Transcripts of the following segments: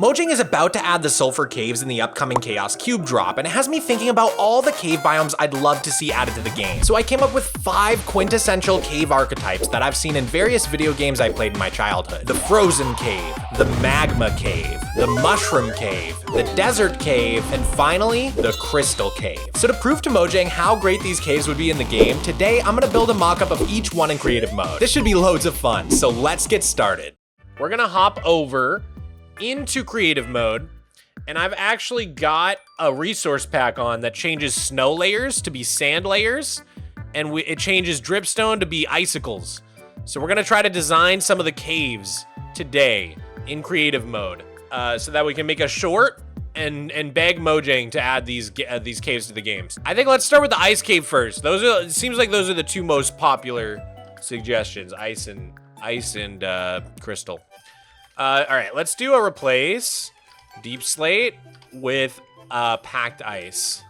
Mojang is about to add the sulfur caves in the upcoming Chaos Cube drop, and it has me thinking about all the cave biomes I'd love to see added to the game. So I came up with 5 quintessential cave archetypes that I've seen in various video games I played in my childhood. The frozen cave, the magma cave, the mushroom cave, the desert cave, and finally, the crystal cave. So to prove to Mojang how great these caves would be in the game, today I'm gonna build a mock-up of each one in creative mode. This should be loads of fun, so let's get started. We're gonna hop over into creative mode, and I've actually got a resource pack on that changes snow layers to be sand layers, and it changes dripstone to be icicles. So we're gonna try to design some of the caves today in creative mode, so that we can make a short and beg Mojang to add these caves to the games. I think let's start with the ice cave first. It seems like those are the 2 most popular suggestions: ice and crystal. All right, let's do a replace deep slate with packed ice.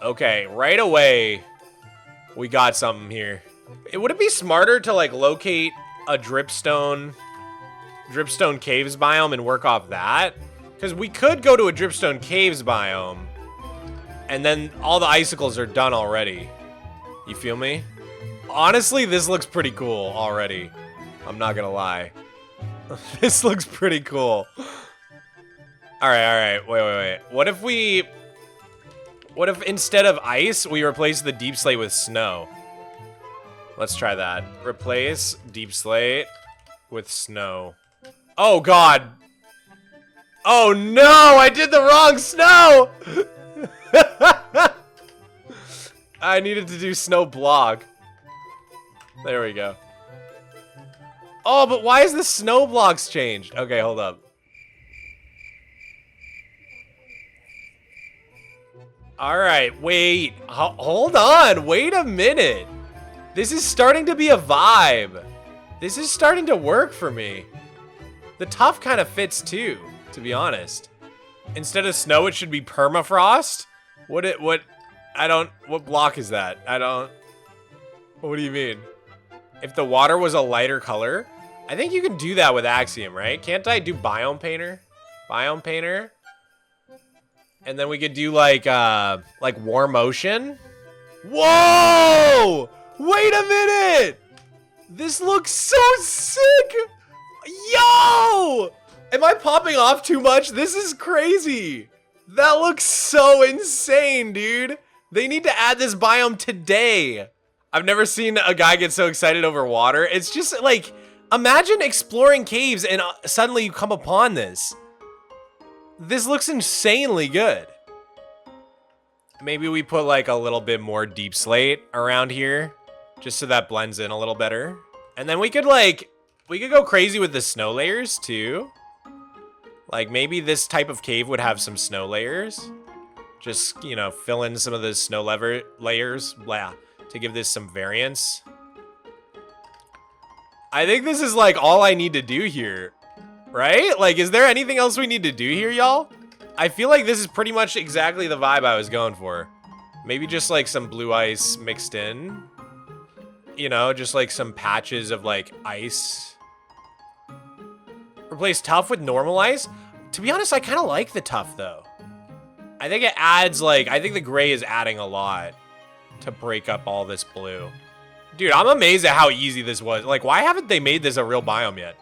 Okay, right away, we got something here. Would it be smarter to like locate a dripstone caves biome and work off that? Because we could go to a dripstone caves biome and then all the icicles are done already. You feel me? Honestly, this looks pretty cool already. I'm not gonna lie. This looks pretty cool. All right. Wait. What if instead of ice, we replace the deep slate with snow? Let's try that. Replace deep slate with snow. Oh, God. Oh, no, I did the wrong snow. I needed to do snow block. There we go. Oh, but why is the snow blocks changed? Okay, hold up. All right, wait. Hold on. Wait a minute. This is starting to be a vibe. This is starting to work for me. The tough kind of fits too, to be honest. Instead of snow, it should be permafrost. What block is that? What do you mean? If the water was a lighter color? I think you can do that with Axiom, right? Can't I do Biome Painter? Biome Painter? And then we could do like Warm Ocean? Whoa! Wait a minute! This looks so sick! Yo! Am I popping off too much? This is crazy! That looks so insane, dude! They need to add this biome today! I've never seen a guy get so excited over water. It's just like, imagine exploring caves and suddenly you come upon this. This looks insanely good. Maybe we put like a little bit more deep slate around here, just so that blends in a little better. And then we could go crazy with the snow layers too. Like maybe this type of cave would have some snow layers. Just, you know, fill in some of the snow layers, blah, to give this some variance. I think this is like all I need to do here, right? Like, is there anything else we need to do here, y'all? I feel like this is pretty much exactly the vibe I was going for. Maybe just like some blue ice mixed in. You know, just like some patches of like ice. Replace tough with normal ice. To be honest, I kind of like the tough though. I think it adds like, I think the gray is adding a lot to break up all this blue. Dude, I'm amazed at how easy this was. Like, why haven't they made this a real biome yet?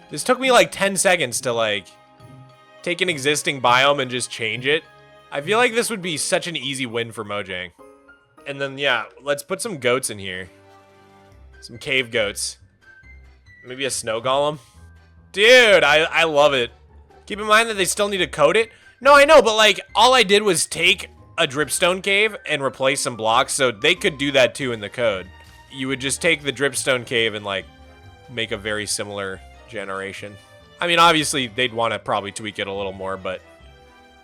This took me like 10 seconds to like take an existing biome and just change it. I feel like this would be such an easy win for Mojang. And then, yeah, let's put some goats in here. Some cave goats. Maybe a snow golem. Dude, I love it. Keep in mind that they still need to code it. No, I know, but like, all I did was take a dripstone cave and replace some blocks, so they could do that too in the code. You would just take the dripstone cave and like make a very similar generation. I mean, obviously they'd want to probably tweak it a little more, but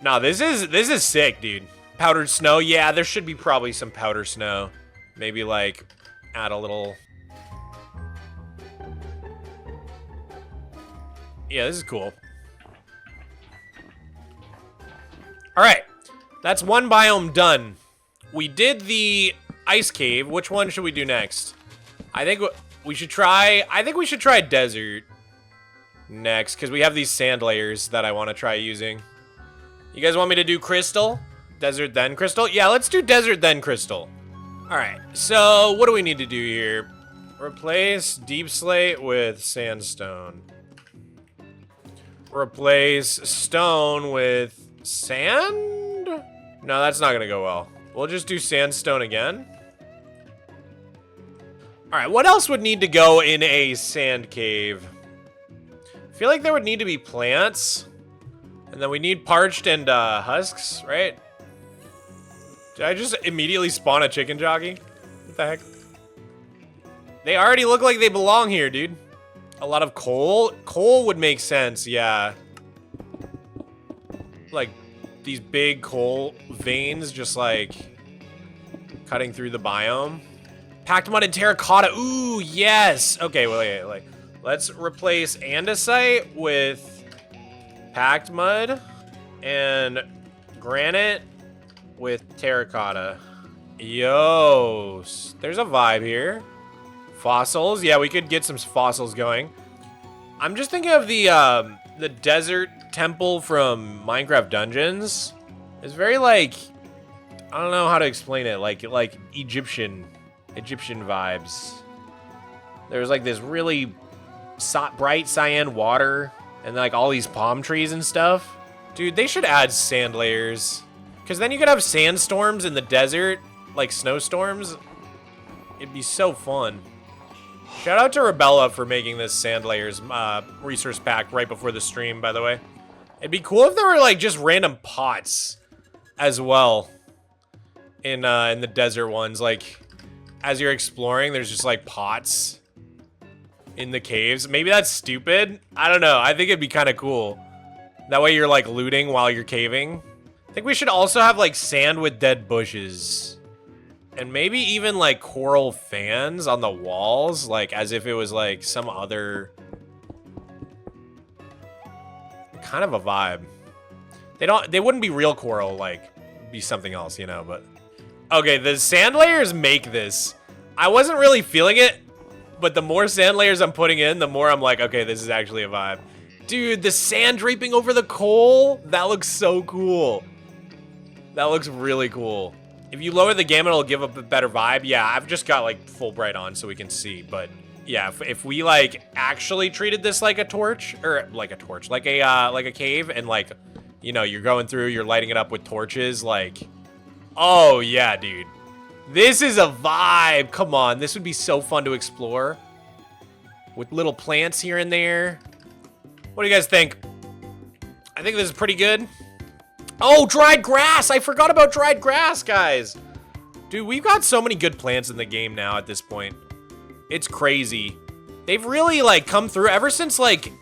no, this is sick, dude. Powdered snow, yeah, there should be probably some powder snow. Maybe like add a little. Yeah, this is cool. All right, that's one biome done. We did the ice cave. Which one should we do next? I think we should try desert. next, because we have these sand layers that I want to try using. You guys want me to do crystal? Desert then crystal? Yeah, let's do desert then crystal. All right, so what do we need to do here? Replace deep slate with sandstone. Replace stone with sand? No, that's not gonna go well. We'll just do sandstone again. All right, what else would need to go in a sand cave? I feel like there would need to be plants. And then we need parched and husks, right? Did I just immediately spawn a chicken jockey? What the heck? They already look like they belong here, dude. A lot of coal. Coal would make sense, yeah. Like these big coal veins just like cutting through the biome. Packed mud and terracotta. Ooh, yes. Okay, wait. Let's replace andesite with packed mud and granite with terracotta. Yo, there's a vibe here. Fossils. Yeah, we could get some fossils going. I'm just thinking of the desert temple from Minecraft Dungeons. It's very like, I don't know how to explain it. Like Egyptian vibes. There's like this really bright cyan water and like all these palm trees and stuff. Dude, they should add sand layers. Because then you could have sandstorms in the desert, like snowstorms. It'd be so fun. Shout out to Rebella for making this sand layers resource pack right before the stream, by the way. It'd be cool if there were like just random pots as well in the desert ones. Like as you're exploring, there's just like pots in the caves. Maybe that's stupid. I don't know. I think it'd be kind of cool. That way you're like looting while you're caving. I think we should also have like sand with dead bushes. And maybe even like coral fans on the walls, like as if it was like some other kind of a vibe. They wouldn't be real coral, like be something else, you know, but okay, the sand layers make this. I wasn't really feeling it, but the more sand layers I'm putting in, the more I'm like, okay, this is actually a vibe. Dude, the sand draping over the coal, that looks so cool. That looks really cool. If you lower the gamma, it'll give a better vibe. Yeah, I've just got like full bright on so we can see. But yeah, if we like actually treated this like a torch, or like a torch, like a cave, and like, you know, you're going through, you're lighting it up with torches, like, oh yeah, dude. This is a vibe. Come on, this would be so fun to explore. With little plants here and there. What do you guys think? I think this is pretty good. Oh, dried grass! I forgot about dried grass, guys. Dude, we've got so many good plants in the game now at this point. It's crazy. They've really like come through ever since like,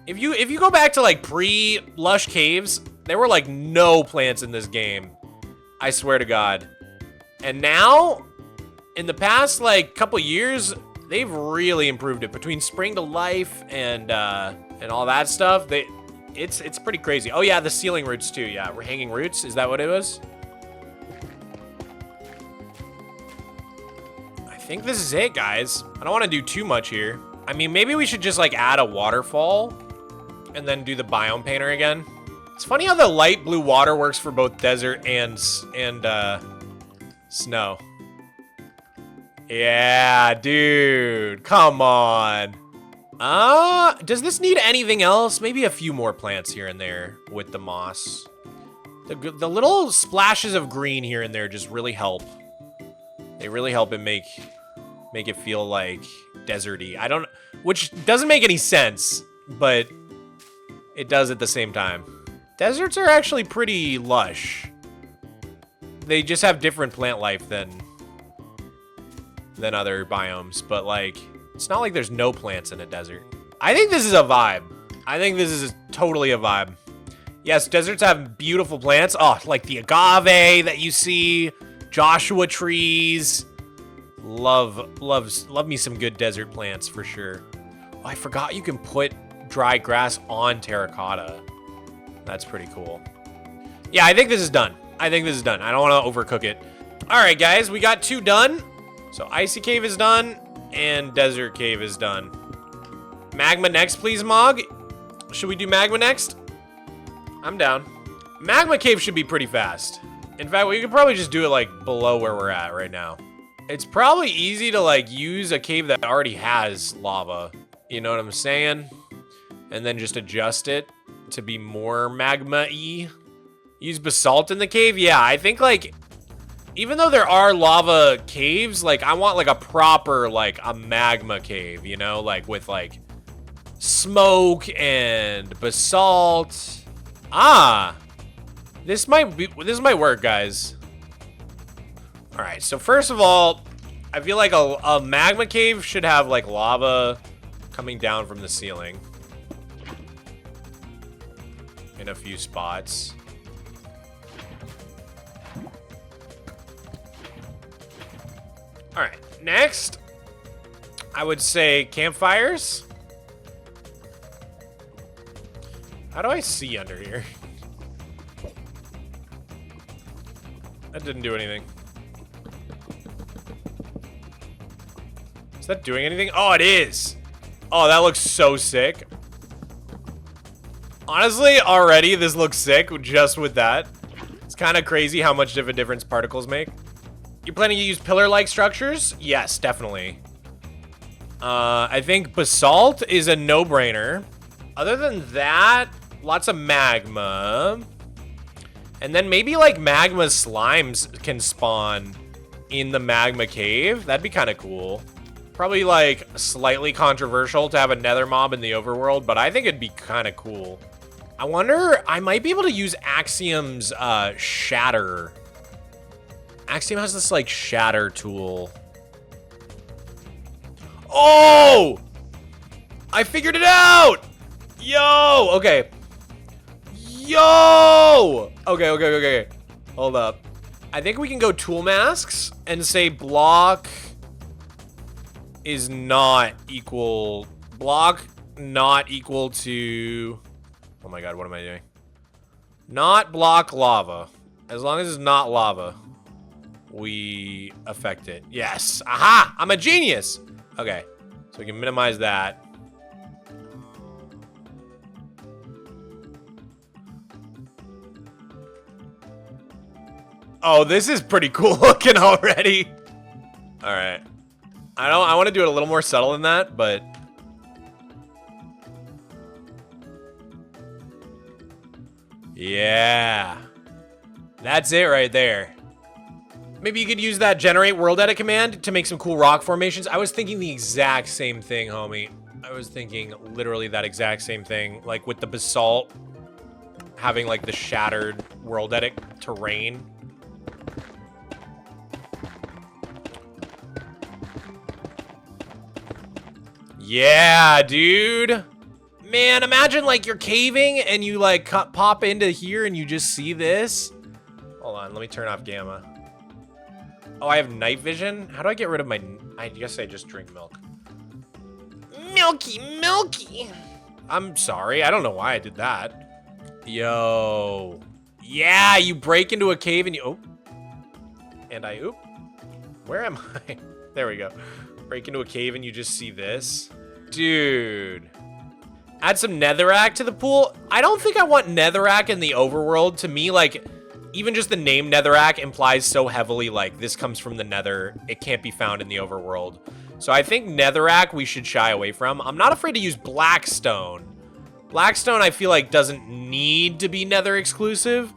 if you go back to like pre-lush caves, there were like no plants in this game. I swear to God. And now, in the past like couple years, they've really improved it. Between Spring to Life and all that stuff, it's pretty crazy. Oh yeah, the ceiling roots too. Yeah, we're hanging roots. Is that what it was? I think this is it, guys. I don't want to do too much here. I mean, maybe we should just like add a waterfall and then do the biome painter again. It's funny how the light blue water works for both desert and snow. Yeah, dude. Come on. Does this need anything else? Maybe a few more plants here and there with the moss. The little splashes of green here and there just really help. They really help it make it feel like deserty. Which doesn't make any sense, but it does at the same time. Deserts are actually pretty lush. They just have different plant life than other biomes, but like, it's not like there's no plants in a desert. I think this is a vibe. I think this is totally a vibe. Yes, deserts have beautiful plants. Oh, like the agave that you see, Joshua trees. Love me some good desert plants for sure. Oh, I forgot you can put dry grass on terracotta. That's pretty cool. Yeah, I think this is done. I think this is done. I don't want to overcook it. All right, guys, we got 2 done. So icy cave is done and desert cave is done. Magma next, please, Mog. Should we do magma next? I'm down. Magma cave should be pretty fast. In fact, we could probably just do it like below where we're at right now. It's probably easy to like use a cave that already has lava. You know what I'm saying? And then just adjust it to be more magma-y. Use basalt in the cave? Yeah, I think like, even though there are lava caves, like I want like a proper, like a magma cave, you know? Like with like smoke and basalt. Ah, this might work, guys. All right, so first of all, I feel like a magma cave should have like lava coming down from the ceiling in a few spots. All right, next, I would say campfires. How do I see under here? That didn't do anything. Is that doing anything? Oh, it is. Oh, that looks so sick. Honestly, already this looks sick just with that. It's kind of crazy how much of a difference particles make. You're planning to use pillar-like structures? Yes, definitely. I think basalt is a no-brainer. Other than that, lots of magma. And then maybe like magma slimes can spawn in the magma cave. That'd be kind of cool. Probably like slightly controversial to have a nether mob in the overworld, but I think it'd be kind of cool. I wonder, I might be able to use Axiom's shatter. Axiom has this like shatter tool. Oh! I figured it out! Yo! Okay. Yo! Okay. Hold up. I think we can go tool masks and say block is not equal. Block not equal to. Oh my god, what am I doing? Not block lava. As long as it's not lava, we affect it. Yes. Aha! I'm a genius! Okay. So we can minimize that. Oh, this is pretty cool looking already. All right. I want to do it a little more subtle than that, but yeah. That's it right there. Maybe you could use that generate world edit command to make some cool rock formations. I was thinking the exact same thing, homie. I was thinking literally that exact same thing, like with the basalt having like the shattered world edit terrain. Yeah, dude. Man, imagine like you're caving and you like pop into here and you just see this. Hold on, let me turn off gamma. Oh, I have night vision? How do I get rid of my... I guess I just drink milk. Milky. I'm sorry, I don't know why I did that. Yo. Yeah, you break into a cave and you... Oh. And I... Oop. Where am I? There we go. Break into a cave and you just see this. Dude. Add some netherrack to the pool. I don't think I want netherrack in the overworld. To me, like, even just the name netherrack implies so heavily, like, this comes from the nether. It can't be found in the overworld. So I think netherrack we should shy away from. I'm not afraid to use blackstone. Blackstone, I feel like, doesn't need to be nether exclusive.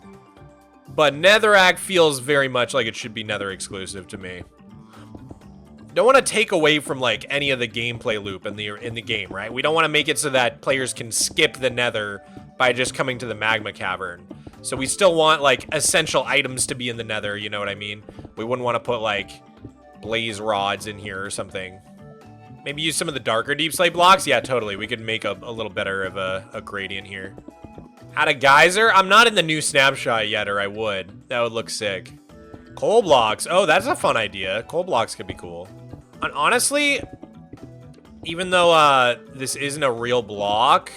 But netherrack feels very much like it should be nether exclusive to me. Don't want to take away from like any of the gameplay loop in the game, right? We don't want to make it so that players can skip the nether by just coming to the magma cavern. So we still want like essential items to be in the nether, you know what I mean? We wouldn't want to put like blaze rods in here or something. Maybe use some of the darker deep slate blocks. Yeah, totally. We could make a little better of a gradient here. Add a geyser. I'm not in the new snapshot yet, or I would. That would look sick. Coal blocks. Oh, that's a fun idea. Coal blocks could be cool. And honestly, even though this isn't a real block,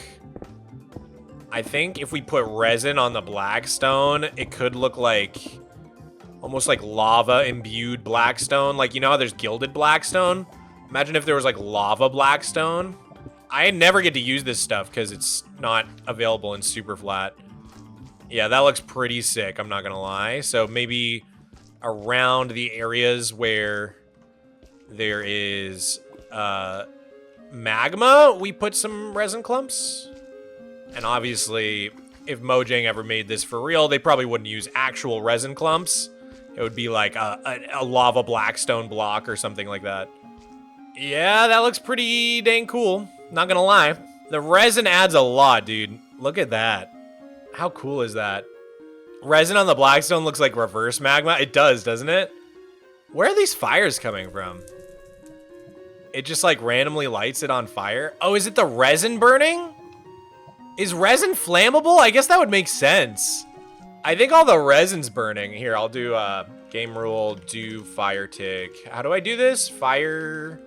I think if we put resin on the blackstone, it could look like almost like lava imbued blackstone. Like, you know how there's gilded blackstone? Imagine if there was like lava blackstone. I never get to use this stuff because it's not available in super flat. Yeah, that looks pretty sick, I'm not gonna lie. So maybe around the areas where there is magma, we put some resin clumps. And obviously, if Mojang ever made this for real, they probably wouldn't use actual resin clumps. It would be like a lava blackstone block or something like that. Yeah, that looks pretty dang cool. Not gonna lie. The resin adds a lot, dude. Look at that. How cool is that? Resin on the blackstone looks like reverse magma. It does, doesn't it? Where are these fires coming from? It just like randomly lights it on fire. Oh, is it the resin burning? Is resin flammable? I guess that would make sense. I think all the resin's burning. Here, I'll do game rule, do fire tick. How do I do this? Fire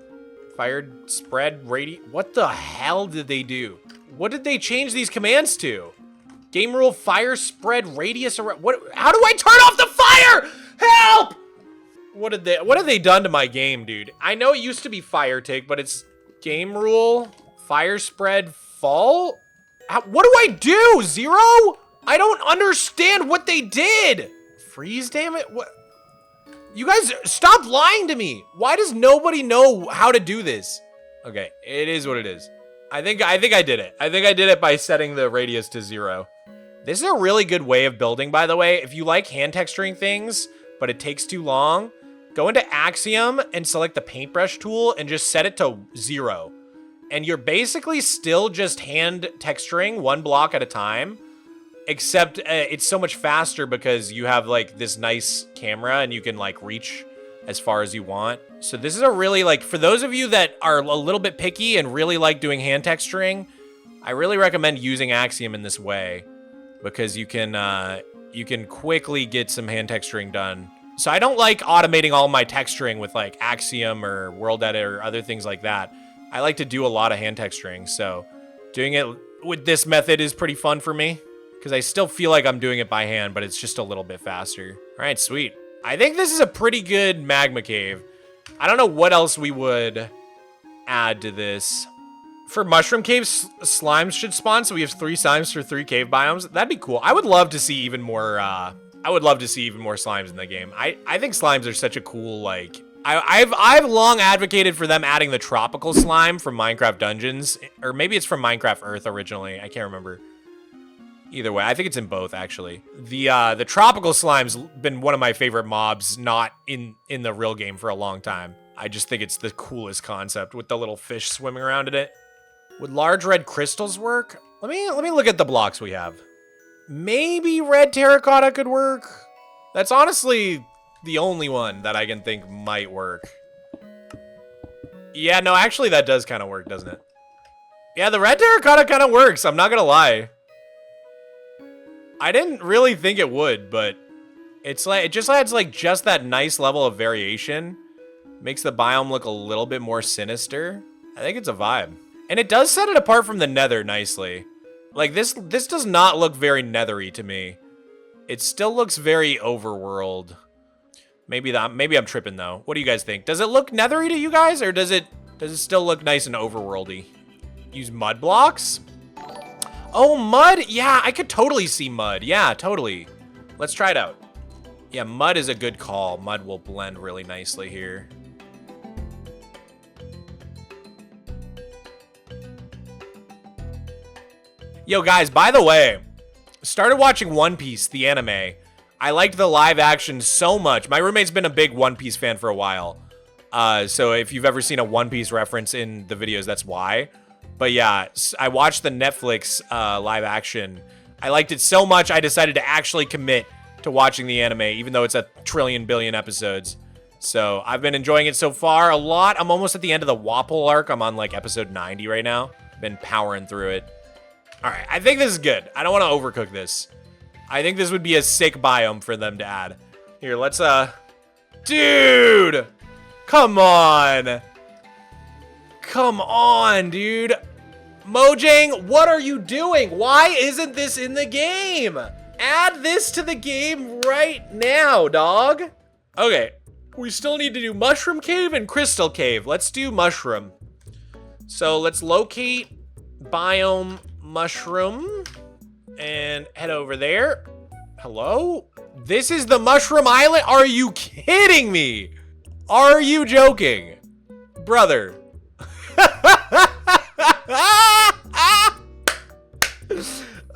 spread radius. What the hell did they do? What did they change these commands to? Game rule, fire spread radius around. What? How do I turn off the fire? Help! What have they done to my game, dude? I know it used to be fire tick, but it's game rule, fire spread, fall. What do I do? 0? I don't understand what they did. Freeze, damn it. What? You guys, stop lying to me. Why does nobody know how to do this? Okay, it is what it is. I think I did it. I think I did it by setting the radius to 0. This is a really good way of building, by the way. If you like hand texturing things, but it takes too long, go into Axiom and select the paintbrush tool and just set it to 0. And you're basically still just hand texturing one block at a time, except it's so much faster because you have like this nice camera and you can like reach as far as you want. So this is a really like, for those of you that are a little bit picky and really like doing hand texturing, I really recommend using Axiom in this way because you can quickly get some hand texturing done. So I don't like automating all my texturing with like Axiom or World Edit or other things like that. I like to do a lot of hand texturing, so doing it with this method is pretty fun for me because I still feel like I'm doing it by hand, but it's just a little bit faster. All right, sweet. I think this is a pretty good magma cave. I don't know what else we would add to this. For mushroom caves, slimes should spawn, so we have 3 slimes for 3 cave biomes. That'd be cool. I would love to see even more, slimes in the game. I think slimes are such a cool, like... I've long advocated for them adding the tropical slime from Minecraft Dungeons, or maybe it's from Minecraft Earth originally. I can't remember. Either way, I think it's in both actually. The tropical slime's been one of my favorite mobs, not in the real game for a long time. I just think it's the coolest concept with the little fish swimming around in it. Would large red crystals work? Let me look at the blocks we have. Maybe red terracotta could work. That's honestly the only one that I can think might work. Yeah, no, actually that does kind of work, doesn't it? Yeah, the red terracotta kind of works, I'm not gonna lie. I didn't really think it would, but it's like, it just adds like just that nice level of variation. Makes the biome look a little bit more sinister. I think it's a vibe. And it does set it apart from the nether nicely. Like this does not look very nethery to me. It still looks very overworld. Maybe I'm tripping though. What do you guys think? Does it look nethery to you guys, or does it still look nice and overworldy? Use mud blocks? Oh, mud? Yeah, I could totally see mud. Yeah, totally. Let's try it out. Yeah, mud is a good call. Mud will blend really nicely here. Yo, guys, by the way, started watching One Piece, the anime. I liked the live action so much. My roommate's been a big One Piece fan for a while. So if you've ever seen a One Piece reference in the videos, that's why. But yeah, I watched the Netflix live action. I liked it so much, I decided to actually commit to watching the anime, even though it's a trillion billion episodes. So I've been enjoying it so far a lot. I'm almost at the end of the Wapol arc. I'm on like episode 90 right now. Been powering through it. All right, I think this is good. I don't want to overcook this. I think this would be a sick biome for them to add. Here, let's, dude! Come on! Come on, dude! Mojang, what are you doing? Why isn't this in the game? Add this to the game right now, dog. Okay, we still need to do Mushroom Cave and Crystal Cave. Let's do Mushroom. So let's locate biome mushroom and head over there. Hello? This is the mushroom island? Are you kidding me? Are you joking? Brother.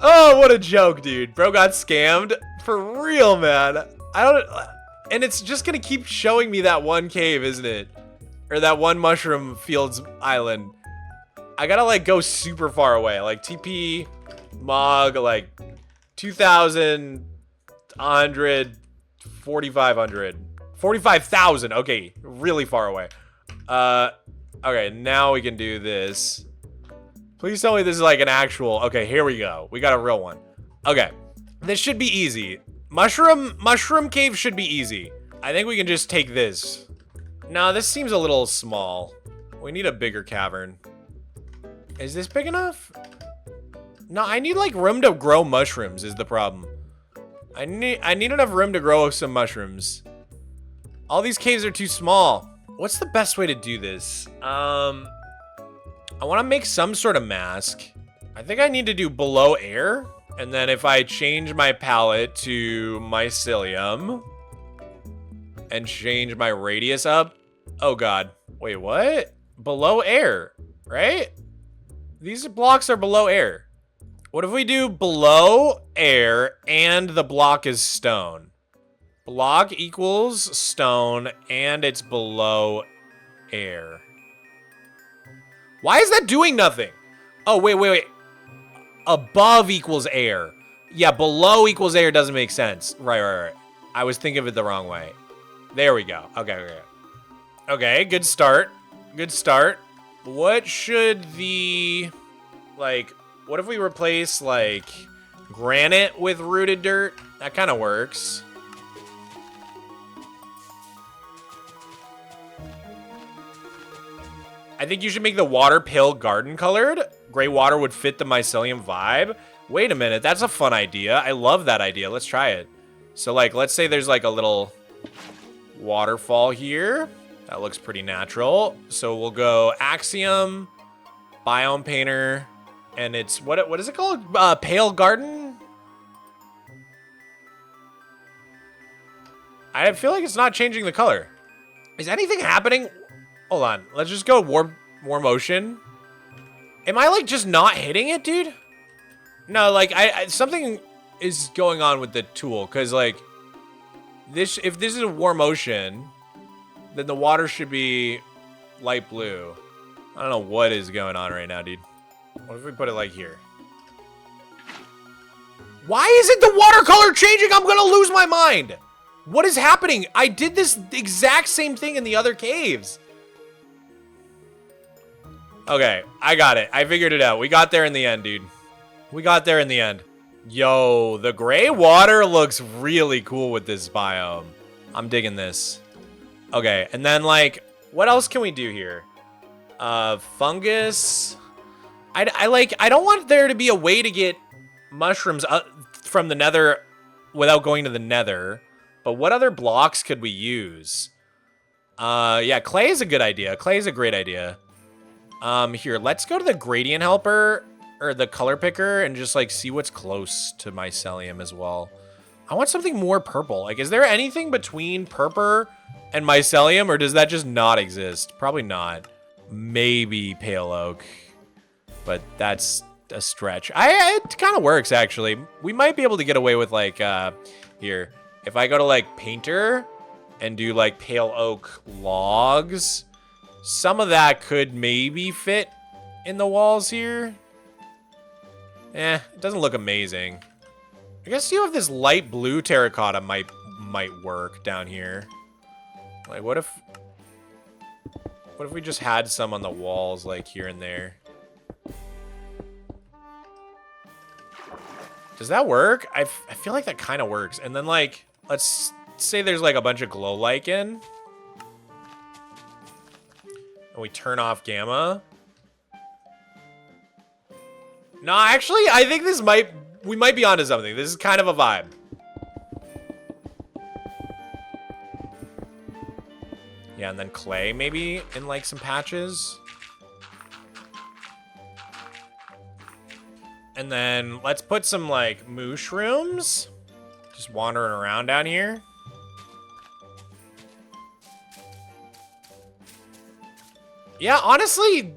Oh, what a joke, dude. Bro got scammed. For real, man. And it's just gonna keep showing me that one cave, isn't it? Or that one mushroom fields island. I gotta like go super far away. Like TP, Mog, like 2,100, 4,500, 45,000. Okay, really far away. Okay, now we can do this. Please tell me this is like an actual. Okay, here we go. We got a real one. Okay, this should be easy. Mushroom cave should be easy. I think we can just take this. No, this seems a little small. We need a bigger cavern. Is this big enough? No, I need like room to grow mushrooms is the problem. I need enough room to grow some mushrooms. All these caves are too small. What's the best way to do this? I want to make some sort of mask. I think I need to do below air. And then if I change my palette to mycelium and change my radius up. Oh God, wait, what? Below air, right? These blocks are below air. What if we do below air and the block is stone? Block equals stone and it's below air. Why is that doing nothing? Oh, wait. Above equals air. Yeah, below equals air doesn't make sense. Right. I was thinking of it the wrong way. There we go. Okay, good start. What should the, like, what if we replace, like, granite with rooted dirt? That kind of works. I think you should make the water pale garden colored. Gray water would fit the mycelium vibe. Wait a minute, that's a fun idea. I love that idea. Let's try it. So, like, let's say there's, like, a little waterfall here. That looks pretty natural. So we'll go Axiom, Biome Painter, and it's, what is it called? Pale Garden? I feel like it's not changing the color. Is anything happening? Hold on, let's just go warm motion. Am I like just not hitting it, dude? No, like something is going on with the tool, cause like this, if this is a warm motion, then the water should be light blue. I don't know what is going on right now, dude. What if we put it like here? Why isn't the watercolor changing? I'm gonna lose my mind. What is happening? I did this exact same thing in the other caves. Okay, I got it. I figured it out. We got there in the end, dude. We got there in the end. Yo, the gray water looks really cool with this biome. I'm digging this. Okay, and then, like, what else can we do here? Fungus. I don't want there to be a way to get mushrooms from the nether without going to the nether. But what other blocks could we use? Yeah, clay is a good idea. Clay is a great idea. Here, let's go to the gradient helper or the color picker and just like see what's close to mycelium as well. I want something more purple. Like, is there anything between purple and mycelium, or does that just not exist? Probably not. Maybe pale oak, but that's a stretch. It kind of works actually. We might be able to get away with like, here, if I go to like painter and do like pale oak logs, some of that could maybe fit in the walls here. It doesn't look amazing. I guess you have this light blue terracotta might work down here. Like, what if we just had some on the walls, like here and there? Does that work? I feel like that kind of works. And then, like, let's say there's like a bunch of glow lichen. And we turn off gamma. No, actually, I think we might be onto something. This is kind of a vibe. Yeah, and then clay maybe in like some patches. And then let's put some, like, mushrooms. Just wandering around down here. Yeah, honestly,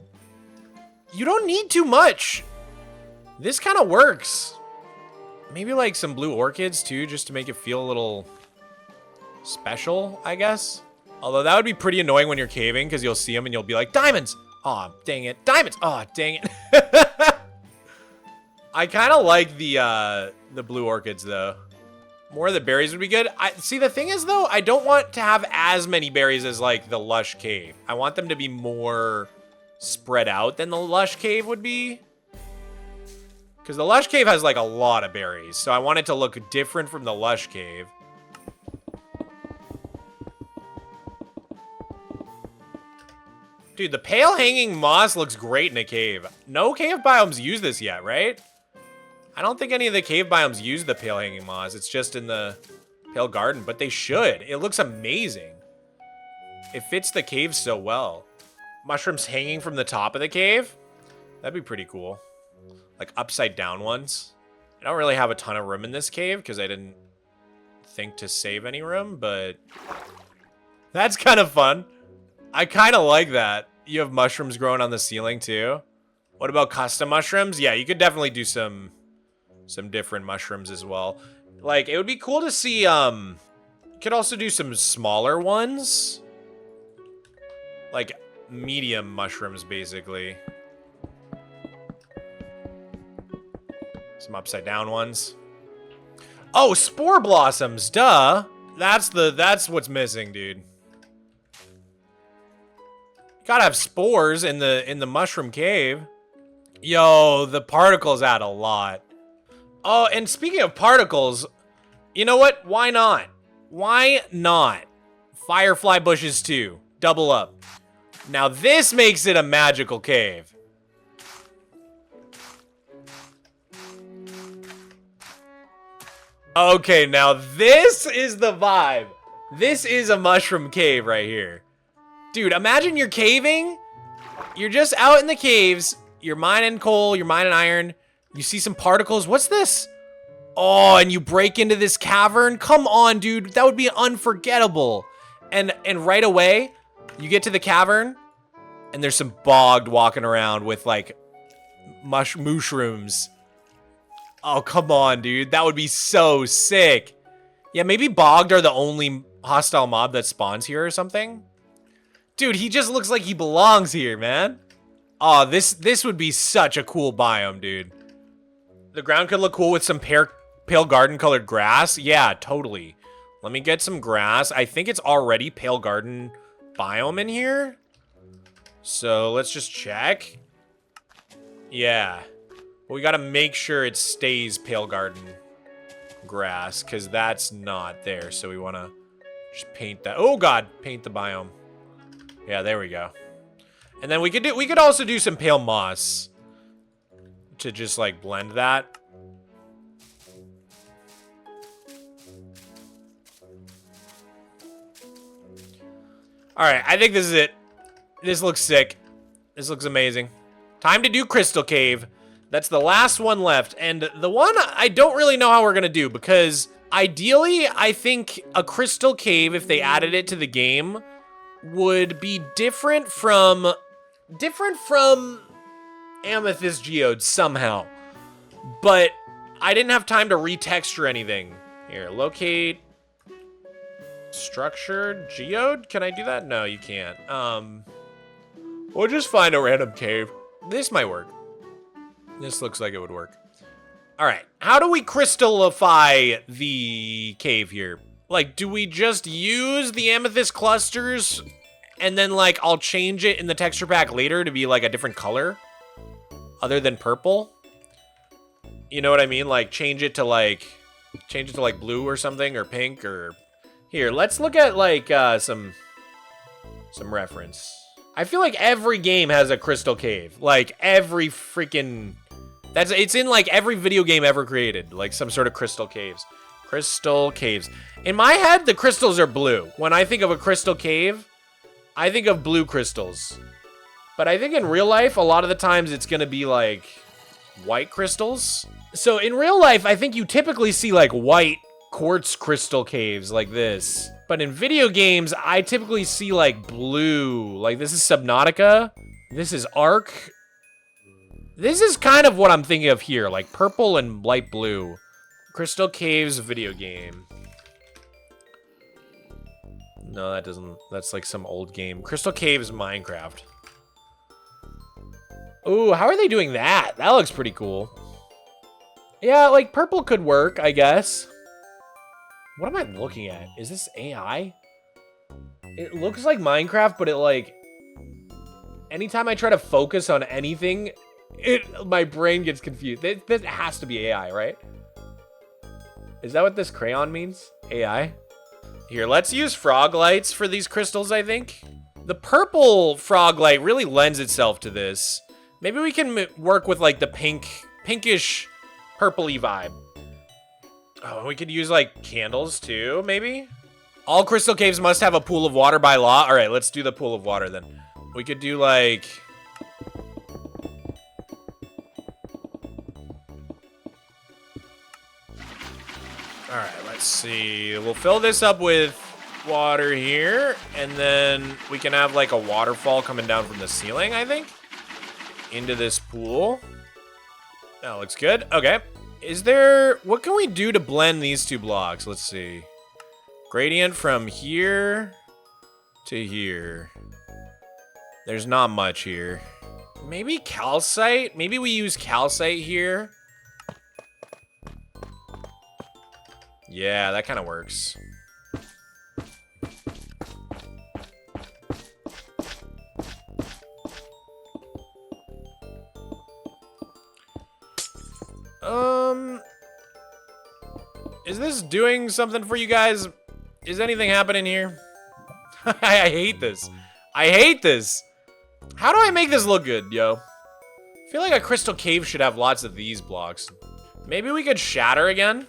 you don't need too much. This kind of works. Maybe, like, some blue orchids, too, just to make it feel a little special, I guess. Although that would be pretty annoying when you're caving, because you'll see them and you'll be like, diamonds! Aw, dang it. Diamonds! Aw, dang it. I kind of like the blue orchids, though. More of the berries would be good. See, the thing is, though, I don't want to have as many berries as, like, the lush cave. I want them to be more spread out than the lush cave would be. Because the lush cave has, like, a lot of berries. So I want it to look different from the lush cave. Dude, the pale hanging moss looks great in a cave. No cave biomes use this yet, right? I don't think any of the cave biomes use the pale hanging moss. It's just in the pale garden, but they should. It looks amazing. It fits the cave so well. Mushrooms hanging from the top of the cave? That'd be pretty cool. Like upside down ones. I don't really have a ton of room in this cave because I didn't think to save any room, but that's kind of fun. I kind of like that. You have mushrooms growing on the ceiling too. What about custom mushrooms? Yeah, you could definitely do some different mushrooms as well. Like, it would be cool to see, you could also do some smaller ones. Like, medium mushrooms, basically. Some upside down ones. Oh, spore blossoms, duh. That's what's missing, dude. Gotta have spores in the mushroom cave. Yo, the particles add a lot. Oh, and speaking of particles, you know what? Why not? Why not? Firefly bushes too. Double up. Now this makes it a magical cave. Okay, now this is the vibe. This is a mushroom cave right here. Dude, imagine you're caving. You're just out in the caves. You're mining coal, you're mining iron. You see some particles. What's this? Oh, and you break into this cavern? Come on, dude. That would be unforgettable. And right away, you get to the cavern, and there's some bogged walking around with, like, mushrooms. Oh, come on, dude. That would be so sick. Yeah, maybe bogged are the only hostile mob that spawns here or something. Dude, he just looks like he belongs here, man. Oh, this would be such a cool biome, dude. The ground could look cool with some pale garden colored grass. Yeah, totally. Let me get some grass. I think it's already pale garden biome in here. So let's just check. Yeah. But we gotta make sure it stays pale garden grass, because that's not there. So we wanna just paint that. Oh god, paint the biome. Yeah, there we go. And then we could also do some pale moss to just like blend that. All right, I think this is it. This looks sick. This looks amazing. Time to do Crystal Cave. That's the last one left. And the one I don't really know how we're gonna do, because ideally I think a Crystal Cave, if they added it to the game, would be different from Amethyst Geode somehow. But I didn't have time to retexture anything. Here, locate structured geode. Can I do that? No, you can't. We'll just find a random cave. This might work. This looks like it would work. All right, how do we crystallify the cave here? Like, do we just use the amethyst clusters and then, like, I'll change it in the texture pack later to be, like, a different color other than purple? You know what I mean? Like, change it to, like, blue or something, or pink, or... Here, let's look at, like, some reference. I feel like every game has a crystal cave. Like, every freaking... It's in, like, every video game ever created. Like, some sort of crystal caves. Crystal caves. In my head, the crystals are blue. When I think of a crystal cave, I think of blue crystals. But I think in real life, a lot of the times it's gonna be like white crystals. So in real life, I think you typically see like white quartz crystal caves like this. But in video games, I typically see like blue. Like this is Subnautica. This is Ark. This is kind of what I'm thinking of here, like purple and light blue. Crystal Caves video game. No, that doesn't, that's like some old game. Crystal Caves Minecraft. Ooh, how are they doing that? That looks pretty cool. Yeah, like purple could work, I guess. What am I looking at? Is this AI? It looks like Minecraft, but it like, anytime I try to focus on anything, my brain gets confused. This has to be AI, right? Is that what this crayon means? AI? Here, let's use frog lights for these crystals, I think. The purple frog light really lends itself to this. Maybe we can work with like the pinkish, purpley vibe. Oh, we could use like candles too, maybe? All crystal caves must have a pool of water by law. All right, let's do the pool of water then. We could do like... All right, let's see. We'll fill this up with water here, and then we can have like a waterfall coming down from the ceiling, I think, into this pool. That looks good. Okay. Is there, what can we do to blend these two blocks? Let's see. Gradient from here to here. There's not much here. Maybe calcite? Maybe we use calcite here. Yeah, that kind of works. Is this doing something for you guys? Is anything happening here? I hate this. I hate this. How do I make this look good, yo? I feel like a crystal cave should have lots of these blocks. Maybe we could shatter again.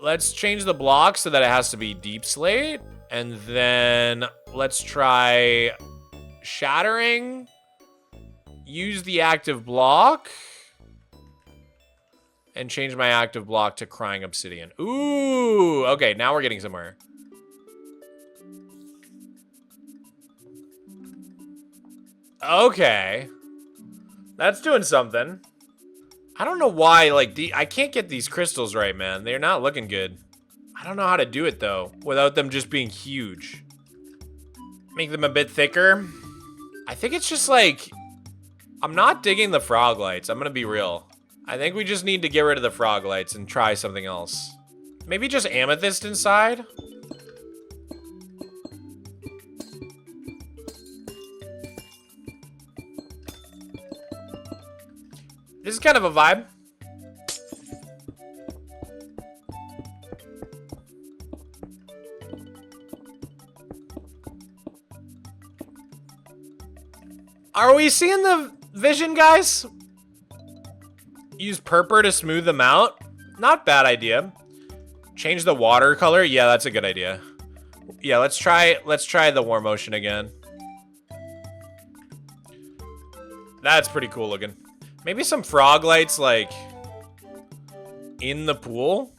Let's change the block so that it has to be deep slate. And then let's try shattering. Use the active block. And change my active block to crying obsidian. Ooh, okay, now we're getting somewhere. Okay. That's doing something. I don't know why, like, I can't get these crystals right, man. They're not looking good. I don't know how to do it, though, without them just being huge. Make them a bit thicker. I think it's just, like, I'm not digging the frog lights. I'm gonna be real. I think we just need to get rid of the frog lights and try something else. Maybe just amethyst inside? This is kind of a vibe. Are we seeing the vision, guys? Use purple to smooth them out. Not bad idea. Change the water color. Yeah, that's a good idea. Yeah, let's try the warm ocean again. That's pretty cool looking. Maybe some frog lights like in the pool.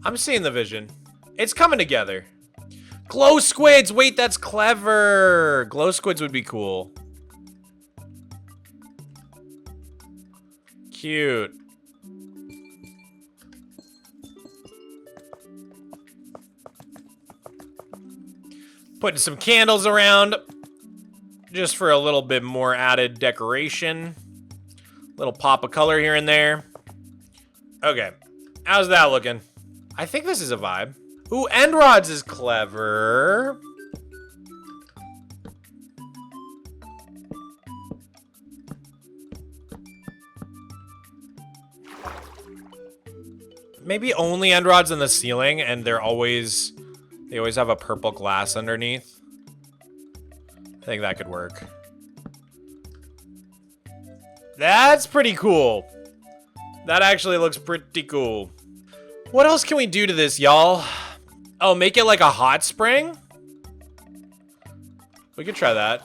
I'm seeing the vision. It's coming together. Glow squids! Wait, that's clever. Glow squids would be cool. Cute. Putting some candles around. Just for a little bit more added decoration. Little pop of color here and there. Okay. How's that looking? I think this is a vibe. Ooh, end rods is clever. Maybe only end rods in the ceiling, and they always have a purple glass underneath. I think that could work. That's pretty cool. That actually looks pretty cool. What else can we do to this, y'all? Oh, make it like a hot spring? We could try that.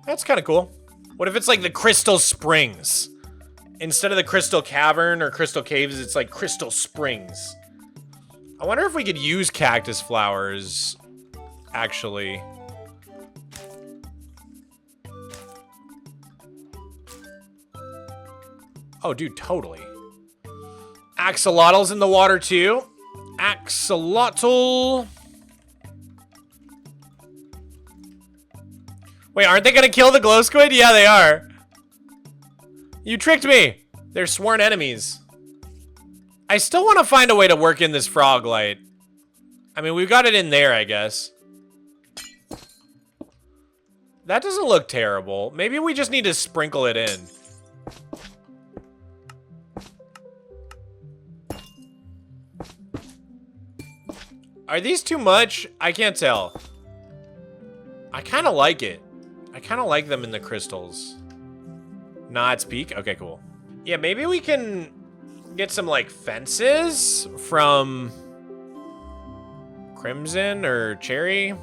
That's kind of cool. What if it's like the Crystal Springs? Instead of the Crystal Cavern or Crystal Caves, it's like Crystal Springs. I wonder if we could use cactus flowers, actually. Oh, dude, totally. Axolotl's in the water, too. Axolotl. Wait, aren't they gonna kill the glow squid? Yeah, they are. You tricked me. They're sworn enemies. I still want to find a way to work in this frog light. I mean, we've got it in there, I guess. That doesn't look terrible. Maybe we just need to sprinkle it in. Are these too much? I can't tell. I kind of like it. I kind of like them in the crystals. Nah, it's peak? Okay, cool. Yeah, maybe we can get some, like, fences from Crimson or Cherry.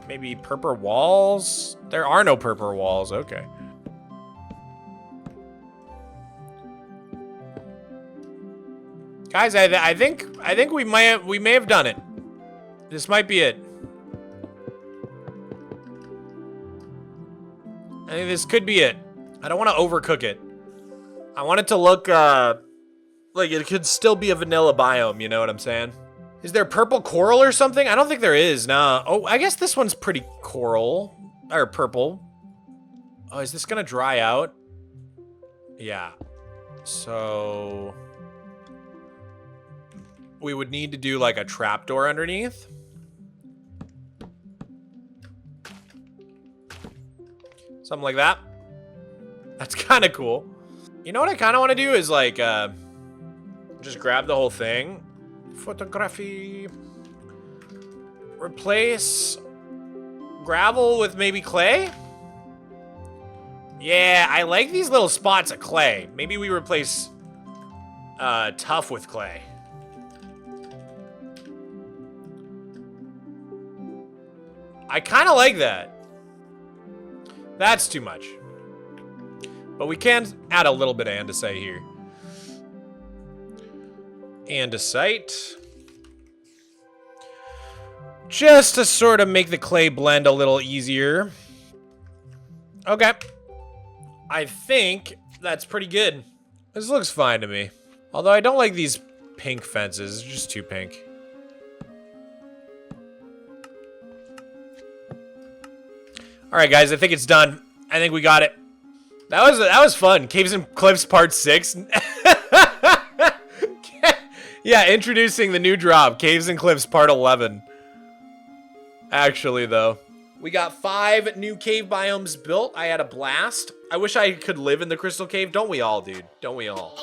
Maybe purple walls. There are no purple walls. Okay. Guys, I think we may have done it. This might be it. I think this could be it. I don't want to overcook it. I want it to look like it could still be a vanilla biome, you know what I'm saying? Is there purple coral or something? I don't think there is, nah. Oh, I guess this one's pretty coral. Or purple. Oh, is this gonna dry out? Yeah. So we would need to do like a trapdoor underneath. Something like that. That's kind of cool. You know what I kind of want to do is like, just grab the whole thing. Photography. Replace gravel with maybe clay? Yeah, I like these little spots of clay. Maybe we replace tuff with clay. I kind of like that. That's too much. But we can add a little bit of andesite here. Andesite. Just to sort of make the clay blend a little easier. Okay. I think that's pretty good. This looks fine to me. Although I don't like these pink fences. It's just too pink. All right, guys, I think it's done. I think we got it. That was fun. Caves and Cliffs Part 6. Yeah, introducing the new drop, Caves and Cliffs Part 11. Actually, though. We got 5 new cave biomes built. I had a blast. I wish I could live in the Crystal Cave. Don't we all, dude? Don't we all?